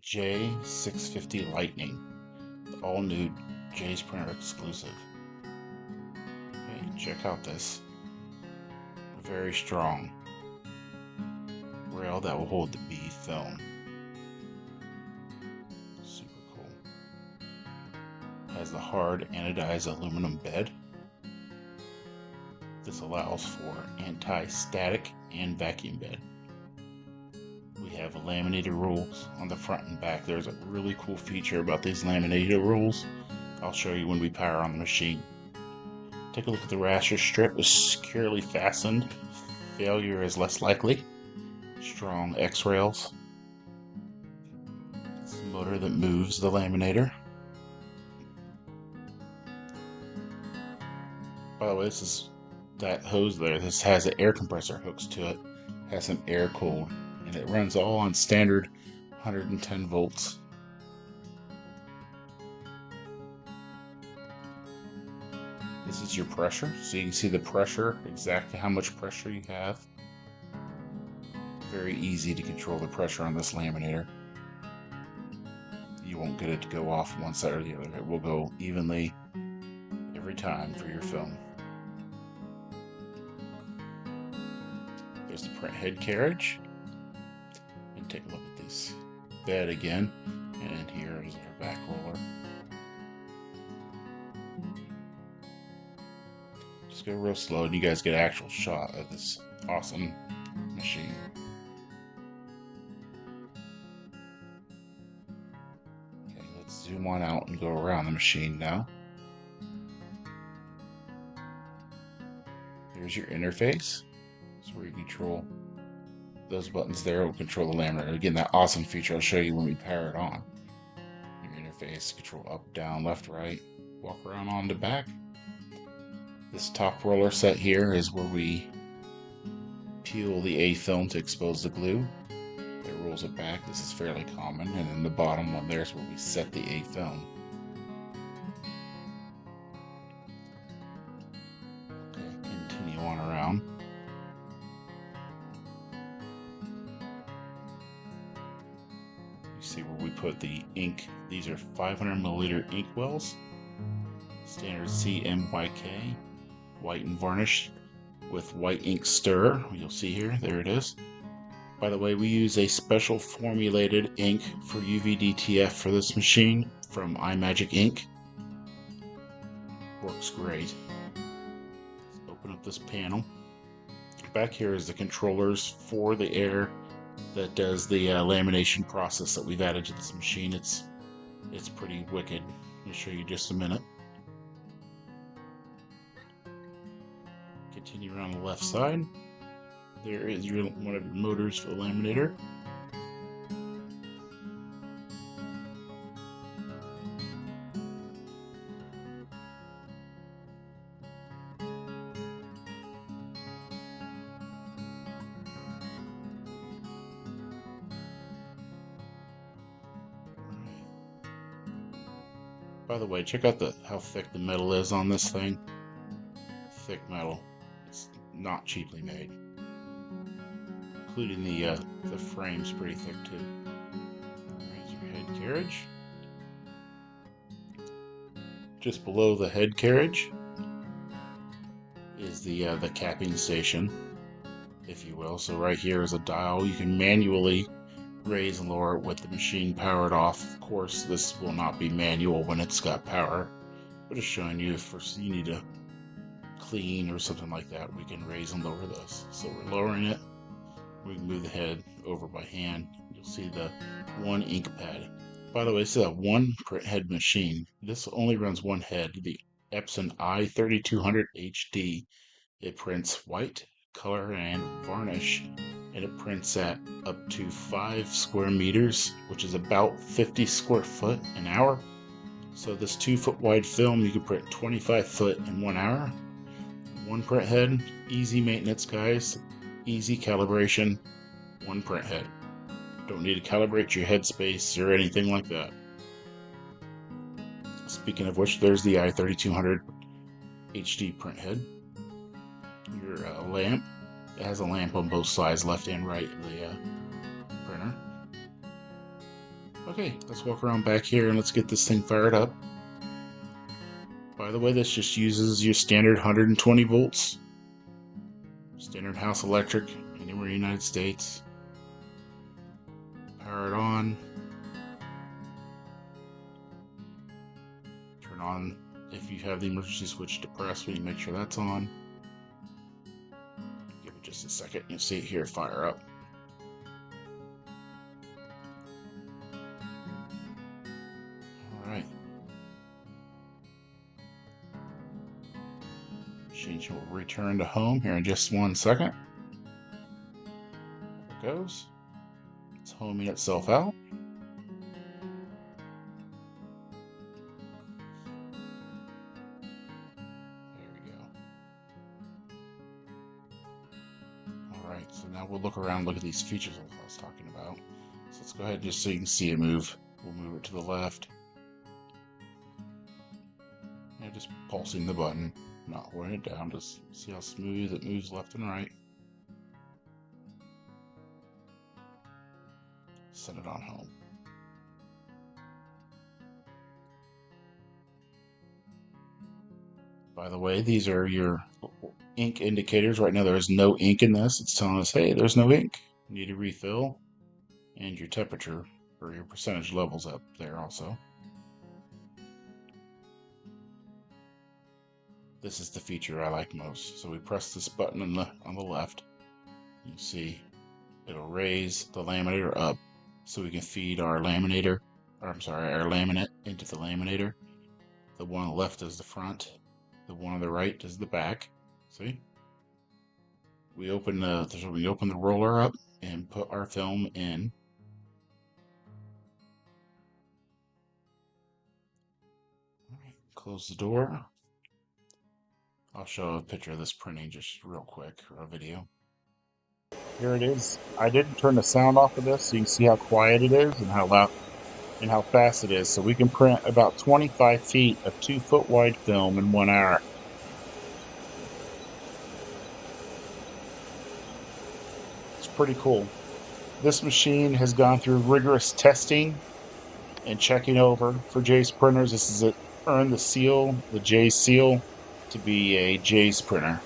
J650 Lightning, the all new DTF Printer exclusive. Okay, check out this very strong rail that will hold the B film. Super cool. Has the hard anodized aluminum bed. This allows for anti-static and vacuum bed. We have laminated rolls on the front and back. There's a really cool feature about these laminated rolls. I'll show you when we power on the machine. Take a look at the rasher strip. Is securely fastened. Failure is less likely. Strong X-rails. It's the motor that moves the laminator. By the way, this is that hose there. This has an air compressor hooks to it. Has some air cooled, and it runs all on standard 110 volts. This is your pressure, so you can see the pressure, exactly how much pressure you have. Very easy to control the pressure on this laminator. You won't get it to go off one side or the other. It will go evenly every time for your film. There's the print head carriage. And take a look at this bed again. And here is our back roller. Just go real slow and you guys get an actual shot of this awesome machine. Okay, let's zoom on out and go around the machine now. There's your interface. That's where you control those buttons there. Will control the laminator. Again, that awesome feature I'll show you when we power it on. Your interface, control up, down, left, right. Walk around on the back. This top roller set here is where we peel the A film to expose the glue. It rolls it back. This is fairly common. And then the bottom one there is where we set the A film. Okay, continue on around. You see where we put the ink. These are 500 milliliter ink wells. Standard CMYK. White and varnished with white ink stir. You'll see here, there it is. By the way, we use a special formulated ink for UV DTF for this machine from iMagic Ink. Works great. Let's open up this panel. Back here is the controllers for the air that does the lamination process that we've added to this machine. It's pretty wicked. I'll show you just a minute. Continue around the left side. There is one of your motors for the laminator. By the way, check out how thick the metal is on this thing. Thick metal. It's not cheaply made. Including the frame's pretty thick too. There's your head carriage. Just below the head carriage is the capping station, if you will. So right here is a dial. You can manually raise and lower it with the machine powered off. Of course, this will not be manual when it's got power, but it's showing you if you need to clean or something like that, we can raise and lower this. So we're lowering it. We can move the head over by hand. You'll see the one ink pad. By the way, this is a one print head machine. This only runs one head, the Epson i3200 HD. It prints white, color, and varnish, and it prints at up to 5 square meters, which is about 50 square foot an hour. So this 2-foot wide film, you can print 25 foot in 1 hour. One print head, easy maintenance, guys. Easy calibration, one print head. Don't need to calibrate your headspace or anything like that. Speaking of which, there's the i3200 HD print head. Your lamp. It has a lamp on both sides, left and right of the printer. Okay, let's walk around back here and let's get this thing fired up. By the way, this just uses your standard 120 volts. Standard house electric, anywhere in the United States. Power it on. Turn on if you have the emergency switch depressed, we need to make sure that's on. Give it just a second, you'll see it here fire up. Alright. Machine will return to home here in just 1 second. There it goes. It's homing itself out. Alright, so now we'll look around, look at these features I was talking about. So let's go ahead just so you can see it move. We'll move it to the left. And just pulsing the button, not holding it down, just see how smooth it moves left and right. Set it on home. By the way, these are your ink indicators. Right now there is no ink in this. It's telling us, hey, there's no ink. You need to refill. And your temperature or your percentage levels up there also. This is the feature I like most. So we press this button on the left. You see it'll raise the laminator up so we can feed our laminator, or I'm sorry, our laminate into the laminator. The one on the left is the front. The one on the right is the back. See? We open the roller up and put our film in. Close the door. I'll show a picture of this printing just real quick, or a video. Here it is. I didn't turn the sound off of this so you can see how quiet it is and how loud and how fast it is. So we can print about 25 feet of 2-foot wide film in 1 hour. It's pretty cool. This machine has gone through rigorous testing and checking over for J's printers. This is earned the seal, the J seal, to be a J's printer.